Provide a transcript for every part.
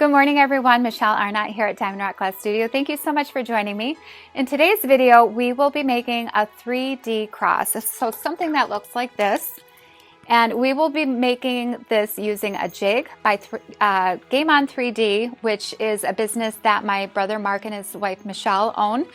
Good morning, everyone. Michelle Arnott here at Diamond Rock Glass Studio. Thank you so much for joining me. In today's video, we will be making a 3D cross. So something that looks like this. And we will be making this using a jig by Game On 3D, which is a business that my brother Mark and his wife Michelle own.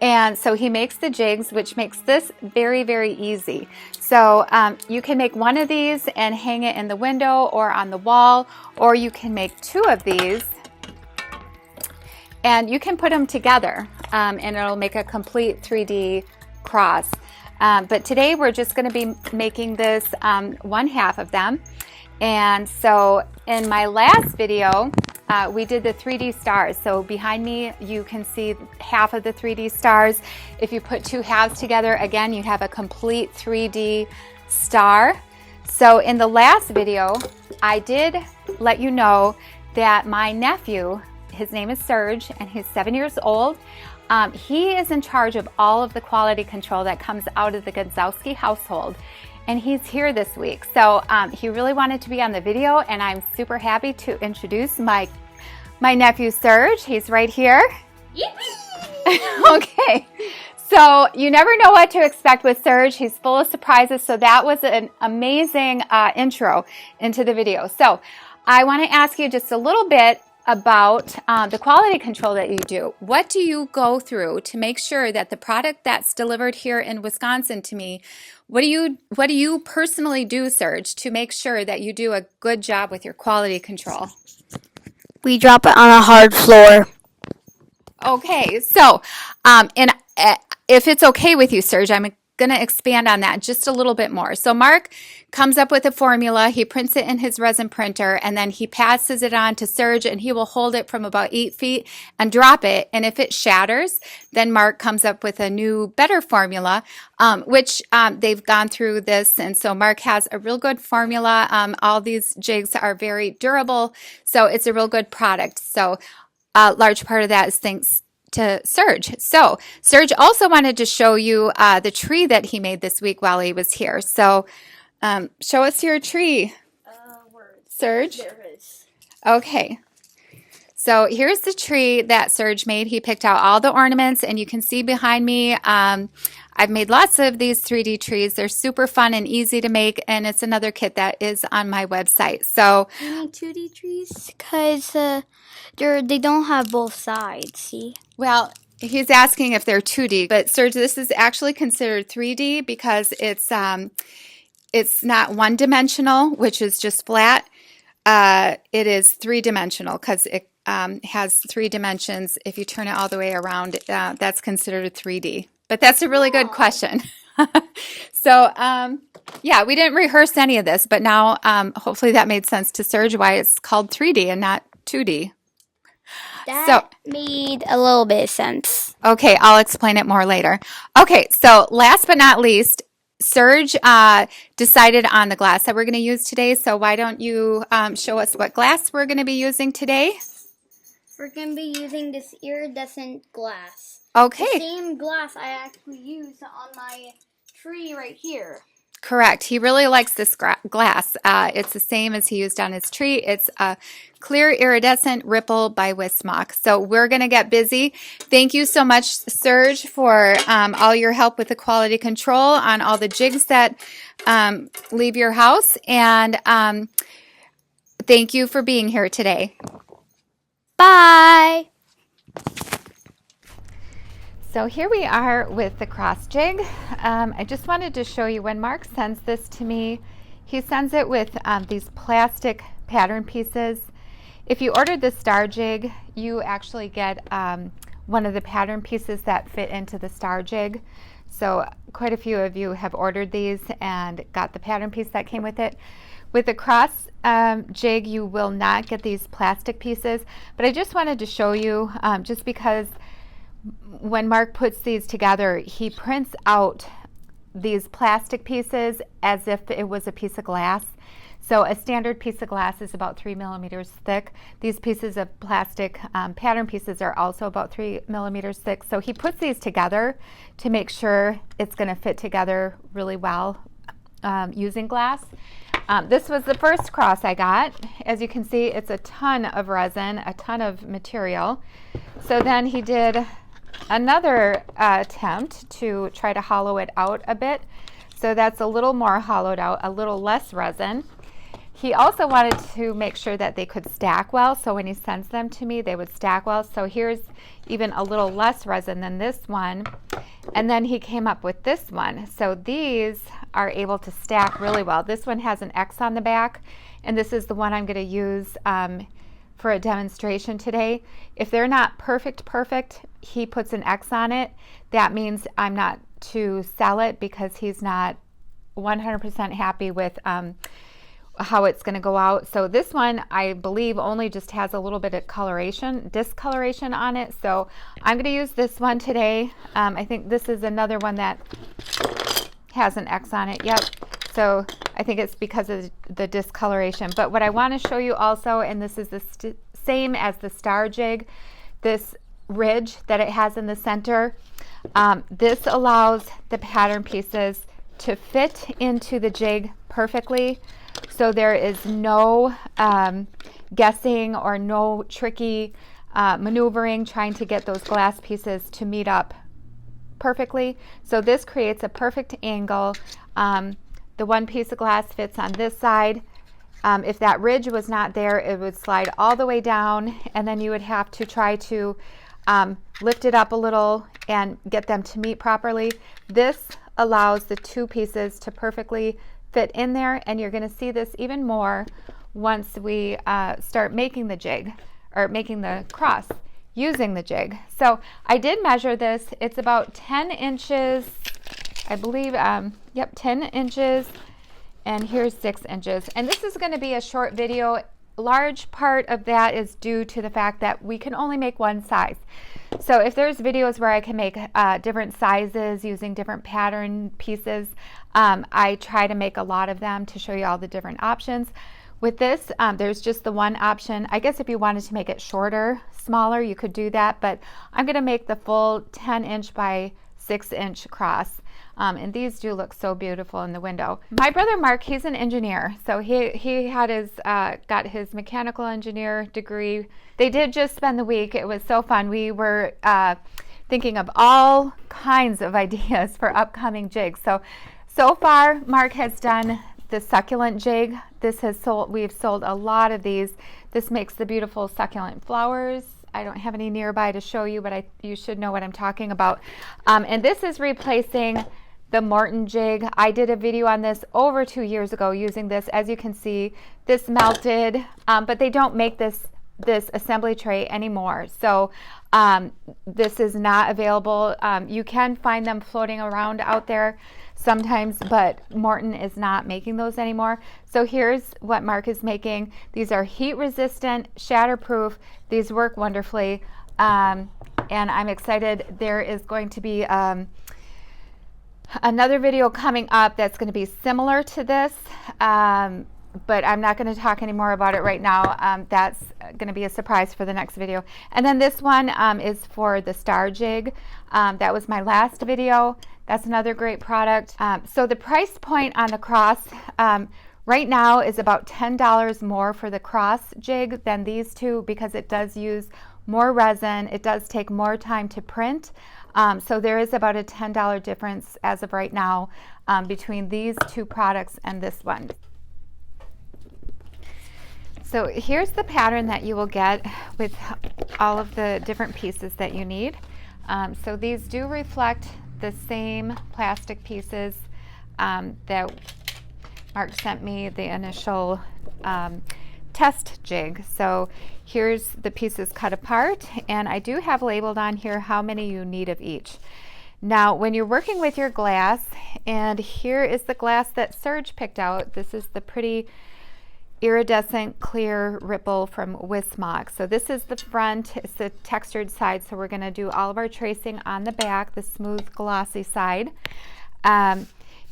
And so he makes the jigs, which makes this very, very easy. So you can make one of these and hang it in the window or on the wall, or you can make two of these and you can put them together and it'll make a complete 3D cross. But today we're just going to be making this one half of them. And so in my last video, we did the 3D stars. So behind me, you can see half of the 3D stars. If you put two halves together, again, you have a complete 3D star. So in the last video, I did let you know that my nephew, his name is Serge, and he's 7 years old. He is in charge of all of the quality control that comes out of the Gonsowski household, and he's here this week. So he really wanted to be on the video, and I'm super happy to introduce my nephew Serge. He's right here. Yippee! Okay, so you never know what to expect with Serge. He's full of surprises, so that was an amazing intro into the video. So I want to ask you just a little bit about the quality control that you do. What do you go through to make sure that the product that's delivered here in Wisconsin to me, what do you personally do, Serge, to make sure that you do a good job with your quality control? We drop it on a hard floor. Okay, so if it's okay with you, Serge, I'm going to expand on that just a little bit more. So Mark comes up with a formula, he prints it in his resin printer, and then he passes it on to Serge, and he will hold it from about 8 feet and drop it. And if it shatters, then Mark comes up with a new, better formula, which they've gone through this. And so Mark has a real good formula. All these jigs are very durable, so it's a real good product. So a large part of that is thanks to Serge. So Serge also wanted to show you the tree that he made this week while he was here. So show us your tree, Serge. There it is. Okay. So here's the tree that Serge made. He picked out all the ornaments, and you can see behind me, I've made lots of these 3D trees. They're super fun and easy to make, and it's another kit that is on my website. So You need 2D trees because they don't have both sides, see? well, he's asking if they're 2D, but Serge, this is actually considered 3D because it's not one-dimensional, which is just flat. It is three-dimensional because it has 3 dimensions. If you turn it all the way around, that's considered a 3D. But that's a really good question. So, yeah, we didn't rehearse any of this, but now hopefully that made sense to Serge why it's called 3D and not 2D. That made a little bit of sense. Okay, I'll explain it more later. Okay, so last but not least, Serge decided on the glass that we're going to use today. So why don't you show us what glass we're going to be using today? We're going to be using this iridescent glass. Okay. The same glass I actually used on my tree right here. Correct. He really likes this glass. It's the same as he used on his tree. It's a clear iridescent Ripple by Wismach. So we're going to get busy. Thank you so much, Serge, for all your help with the quality control on all the jigs that leave your house. And thank you for being here today. Bye! So here we are with the cross jig. I just wanted to show you when Mark sends this to me, he sends it with these plastic pattern pieces. If you ordered the star jig, you actually get one of the pattern pieces that fit into the star jig. So quite a few of you have ordered these and got the pattern piece that came with it. With the cross jig, you will not get these plastic pieces, but I just wanted to show you just because when Mark puts these together, he prints out these plastic pieces as if it was a piece of glass. So a standard piece of glass is about 3 millimeters thick. These pieces of plastic pattern pieces are also about 3 millimeters thick. So he puts these together to make sure it's going to fit together really well using glass. This was the first cross I got. As you can see, it's a ton of resin, a ton of material. So then he did another attempt to try to hollow it out a bit. So that's a little more hollowed out, a little less resin. He also wanted to make sure that they could stack well, so when he sends them to me, they would stack well. So here's even a little less resin than this one. And then he came up with this one. So these are able to stack really well. This one has an X on the back, and this is the one I'm going to use for a demonstration today. If they're not perfect, he puts an X on it. That means I'm not to sell it because he's not 100% happy with how it's going to go out. So this one, I believe, only just has a little bit of discoloration on it. So I'm going to use this one today. I think this is another one that has an X on it. Yep. So I think it's because of the discoloration. But what I want to show you also, and this is the same as the star jig, this ridge that it has in the center, this allows the pattern pieces to fit into the jig perfectly. So there is no guessing or no tricky maneuvering trying to get those glass pieces to meet up perfectly. So this creates a perfect angle. The one piece of glass fits on this side. If that ridge was not there, it would slide all the way down, and then you would have to try to lift it up a little and get them to meet properly. This allows the two pieces to perfectly fit in there, and you're going to see this even more once we start making the jig, or making the cross using the jig. So I did measure this. It's about 10 inches, I believe. Yep, 10 inches, and here's 6 inches. And this is going to be a short video. Large part of that is due to the fact that we can only make one size. So if there's videos where I can make different sizes using different pattern pieces, I try to make a lot of them to show you all the different options. With this, there's just the one option. I guess if you wanted to make it shorter, smaller, you could do that, but I'm going to make the full 10-inch by 6-inch cross. And these do look so beautiful in the window. My brother Mark, he's an engineer, so he had his got his mechanical engineer degree. They did just spend the week. It was so fun. We were thinking of all kinds of ideas for upcoming jigs. So far, Mark has done the succulent jig. We've sold a lot of these. This makes the beautiful succulent flowers. I don't have any nearby to show you, but you should know what I'm talking about. And this is replacing the Morton jig. I did a video on this over 2 years ago using this. As you can see, this melted, but they don't make this assembly tray anymore. So this is not available. You can find them floating around out there sometimes, but Morton is not making those anymore. So here's what Mark is making. These are heat resistant, shatterproof. These work wonderfully, and I'm excited. There is going to be another video coming up that's going to be similar to this, but I'm not going to talk any more about it right now. That's going to be a surprise for the next video. And then this one is for the star jig. That was my last video. That's another great product. So the price point on the cross right now is about $10 more for the cross jig than these two, because it does use more resin. It does take more time to print. So there is about a $10 difference as of right now between these two products and this one. So here's the pattern that you will get with all of the different pieces that you need. So these do reflect the same plastic pieces that Mark sent me the initial test jig. So here's the pieces cut apart, and I do have labeled on here how many you need of each. Now when you're working with your glass, and here is the glass that Serge picked out. This is the pretty iridescent clear ripple from Wismach. So this is the front, it's the textured side, so we're going to do all of our tracing on the back, the smooth glossy side.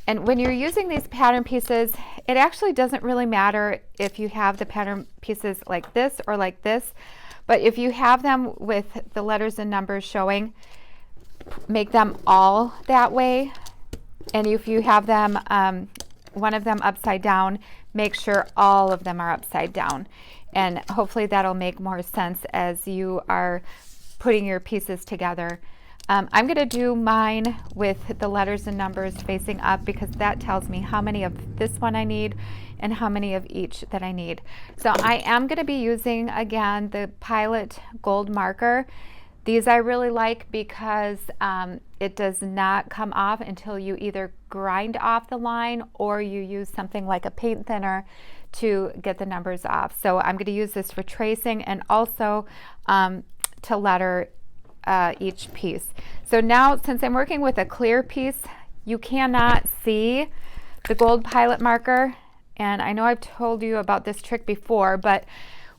And when you're using these pattern pieces, it actually doesn't really matter if you have the pattern pieces like this or like this, but if you have them with the letters and numbers showing, make them all that way. And if you have them one of them upside down, make sure all of them are upside down. And hopefully that'll make more sense as you are putting your pieces together. I'm going to do mine with the letters and numbers facing up because that tells me how many of this one I need and how many of each that I need. So I am going to be using, again, the Pilot Gold Marker. These I really like because it does not come off until you either grind off the line or you use something like a paint thinner to get the numbers off. So I'm going to use this for tracing and also to letter each piece. So now, since I'm working with a clear piece, you cannot see the gold Pilot marker. And I know I've told you about this trick before, but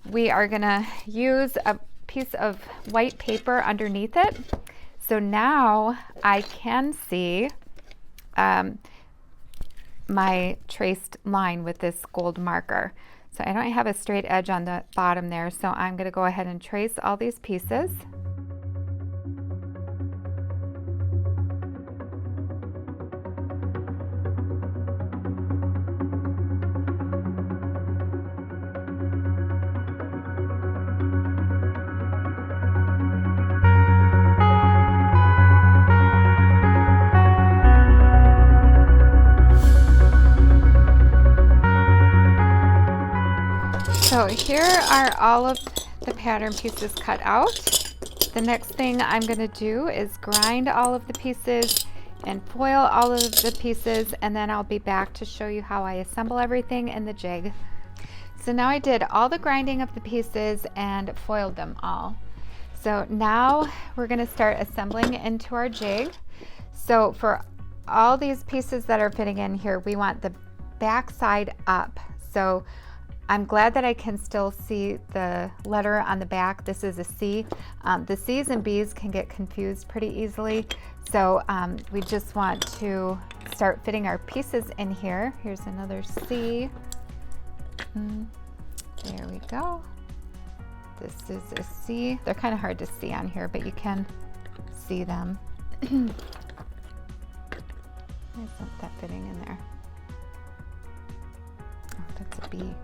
we are going to use a piece of white paper underneath it. So now I can see my traced line with this gold marker. So I don't have a straight edge on the bottom there, so I'm going to go ahead and trace all these pieces. So here are all of the pattern pieces cut out. The next thing I'm going to do is grind all of the pieces and foil all of the pieces, and then I'll be back to show you how I assemble everything in the jig. So now I did all the grinding of the pieces and foiled them all. So now we're going to start assembling into our jig. So for all these pieces that are fitting in here, we want the back side up. So I'm glad that I can still see the letter on the back. This is a C. The C's and B's can get confused pretty easily. So we just want to start fitting our pieces in here. Here's another C. There we go. This is a C. They're kind of hard to see on here, but you can see them. Isn't that fitting in there? Oh, that's a B.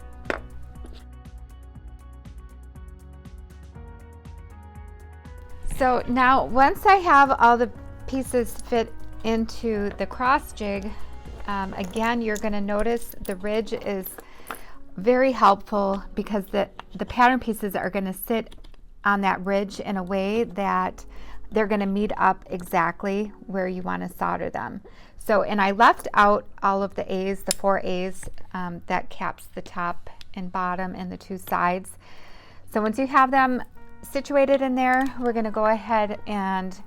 So now once I have all the pieces fit into the cross jig, again, you're going to notice the ridge is very helpful because the pattern pieces are going to sit on that ridge in a way that they're going to meet up exactly where you want to solder them. So, and I left out all of the A's, the 4 A's that caps the top and bottom and the 2 sides. So once you have them situated in there, we're going to go ahead and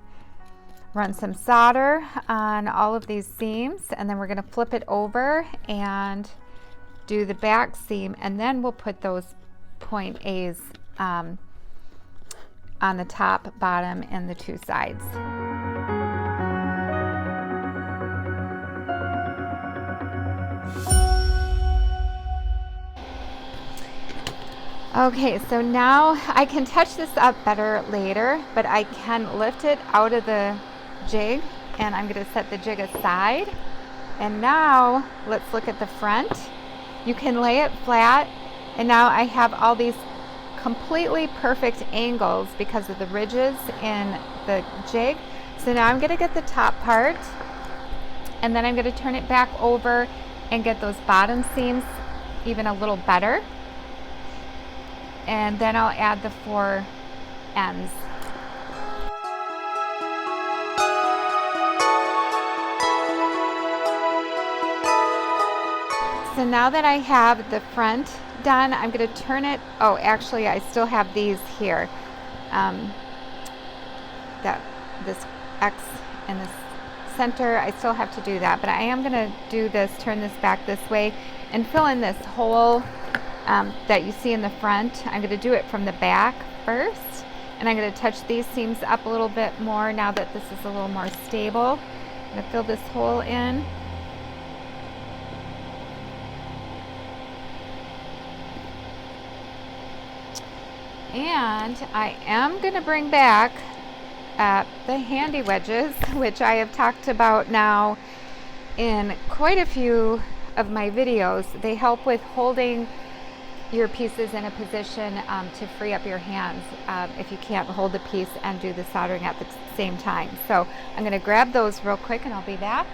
run some solder on all of these seams, and then we're going to flip it over and do the back seam, and then we'll put those point A's on the top, bottom, and the 2 sides. Okay, so now I can touch this up better later, but I can lift it out of the jig, and I'm going to set the jig aside. And now let's look at the front. You can lay it flat, and now I have all these completely perfect angles because of the ridges in the jig. So now I'm going to get the top part, and then I'm going to turn it back over and get those bottom seams even a little better. And then I'll add the 4 ends. So now that I have the front done, I'm going to turn it. Oh, actually, I still have these here. This X in the center, I still have to do that, but I am going to do this, turn this back this way, and fill in this hole that you see in the front. I'm going to do it from the back first, and I'm going to touch these seams up a little bit more now that this is a little more stable. I'm going to fill this hole in. And I am going to bring back the handy wedges, which I have talked about now in quite a few of my videos. They help with holding your pieces in a position to free up your hands if you can't hold the piece and do the soldering at the same time. So I'm going to grab those real quick and I'll be back.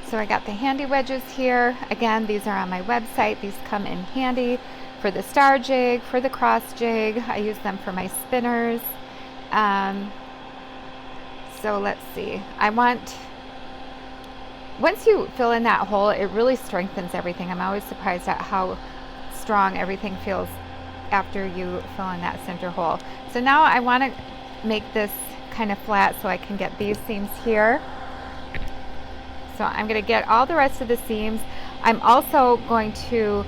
So I got the handy wedges here. Again, these are on my website. These come in handy for the star jig, for the cross jig. I use them for my spinners. So let's see. Once you fill in that hole, it really strengthens everything. I'm always surprised at how strong everything feels after you fill in that center hole. So now I want to make this kind of flat so I can get these seams here. So I'm going to get all the rest of the seams. I'm also going to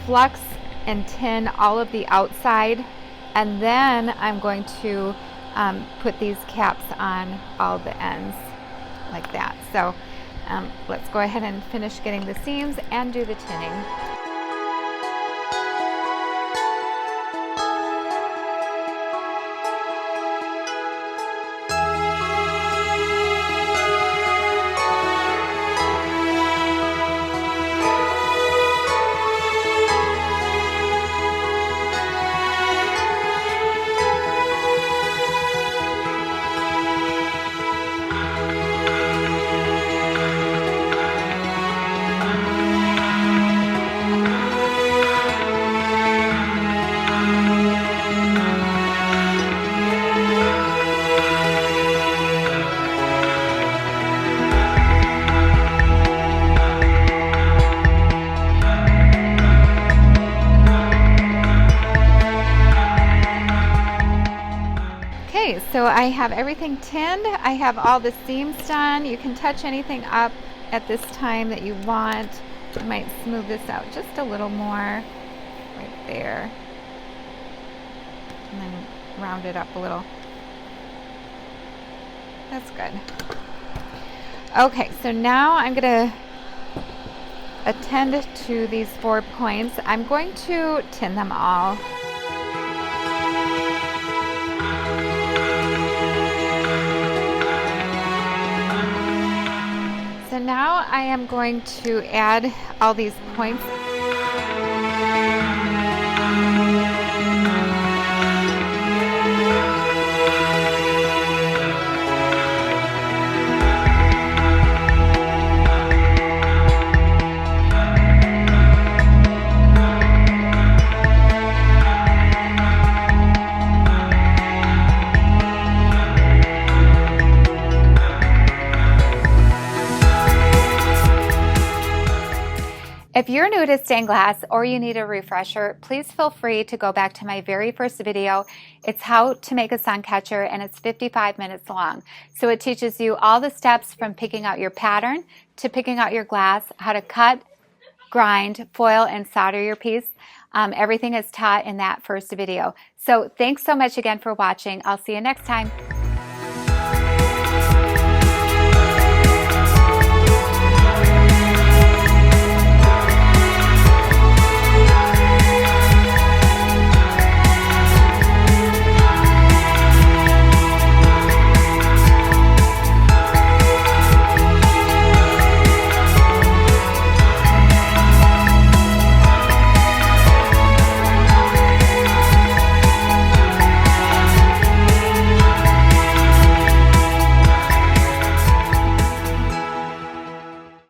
flux and tin all of the outside, and then I'm going to put these caps on all the ends like that. So let's go ahead and finish getting the seams and do the tinning. Okay, so I have everything tinned. I have all the seams done. You can touch anything up at this time that you want. I might smooth this out just a little more right there. And then round it up a little. That's good. Okay, so now I'm going to attend to these 4 points. I'm going to tin them all. So now I am going to add all these points. If you're new to stained glass or you need a refresher, please feel free to go back to my very first video. It's how to make a sun catcher, and it's 55 minutes long. So it teaches you all the steps from picking out your pattern to picking out your glass, how to cut, grind, foil, and solder your piece. Everything is taught in that first video. So thanks so much again for watching. I'll see you next time.